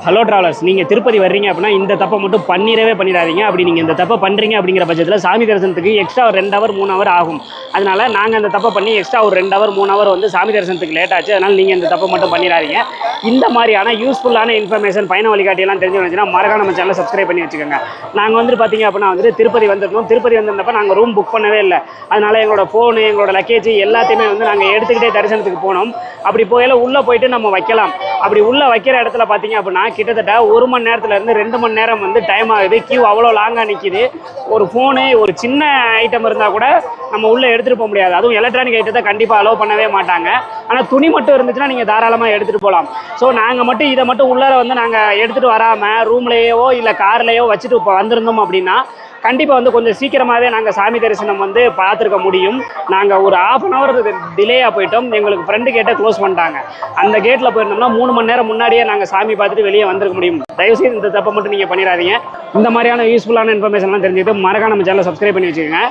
Hello travellers, நீங்கள் திருப்பதி வர்றீங்க அப்படின்னா இந்த தப்பை மட்டும் பண்ணிடாதீங்க. அப்படி நீங்கள் இந்த தப்பை பண்ணுறீங்க அப்படிங்கிற பட்சத்தில் சாமி தரிசனத்துக்கு எக்ஸ்ட்ரா ஒரு 2 ஹவர் 3 ஹவர் ஆகும். அதனால் நாங்கள் அந்த தப்பை பண்ணி எக்ஸ்ட்ரா ஒரு 2 ஹவர் 3 ஹவர் வந்து சாமி தரிசனத்துக்கு லேட் ஆச்சு. அதனால் நீங்கள் இந்த தப்பை மட்டும் பண்ணிடாதீங்க. இந்த மாதிரியான யூஸ்ஃபுல்லான இன்ஃபர்மேஷன் பயண வழிகாட்டியெல்லாம் தெரிஞ்சு வந்துச்சுன்னா மறக்காம நம்ம சேனலை சப்ஸ்கிரைப் பண்ணி வச்சுக்கோங்க. நாங்கள் வந்துட்டு பார்த்தீங்க அப்படின்னா வந்துட்டு திருப்பதி வந்திருந்தப்போ நாங்கள் ரூம் புக் பண்ணவே இல்லை. அதனால் எங்களோட ஃபோனு, எங்களோட லக்கேஜ் எல்லாத்தையுமே வந்து நாங்கள் எடுத்துக்கிட்டே தரிசனத்துக்கு போனோம். அப்படி போயில உள்ளே போயிட்டு நம்ம வைக்கலாம். அப்படி உள்ளே வைக்கிற இடத்துல பார்த்தீங்க அப்படின்னா கிட்டத்தட்ட 1 மணி நேரத்துலேருந்து 2 மணி நேரம் வந்து டைம் ஆகுது. கியூ அவ்வளோ லாங்காக நிற்கிது. ஒரு ஃபோனு, ஒரு சின்ன ஐட்டம் இருந்தால் கூட நம்ம உள்ளே எடுத்துகிட்டு போக முடியாது. அதுவும் எலக்ட்ரானிக் ஐட்டத்தை கண்டிப்பாக அலோவ் பண்ணவே மாட்டாங்க. ஆனால் துணி மட்டும் இருந்துச்சுன்னா நீங்கள் தாராளமாக எடுத்துகிட்டு போகலாம். ஸோ நாங்கள் மட்டும் இதை மட்டும் உள்ளார வந்து நாங்கள் எடுத்துகிட்டு வராமல் ரூம்லேயோ இல்லை கார்லேயோ வச்சுட்டு இப்போ வந்திருந்தோம் அப்படின்னா கண்டிப்பாக வந்து கொஞ்சம் சீக்கிரமாகவே நாங்கள் சாமி தரிசனம் வந்து பார்த்துருக்க முடியும். நாங்கள் ஒரு 1/2 hour டிலேயாக போயிட்டோம். எங்களுக்கு ஃப்ரெண்டு கேட்டை க்ளோஸ் பண்ணிட்டாங்க. அந்த கேட்டில் போயிருந்தோம்னா 3 மணி நேரம் முன்னாடியே நாங்கள் சாமி பார்த்துட்டு வெளியே வந்திருக்க முடியும். தயவுசெய்து இந்த தப்பை மட்டும் நீங்கள் பண்ணிடாதீங்க. இந்த மாதிரியான யூஸ்ஃபுல்லான இன்ஃபர்மேஷன்லாம் தெரிஞ்சுக்கிட்டு மறக்காம நம்ம சேனலை சப்ஸ்கிரைப் பண்ணி வச்சுக்கோங்க.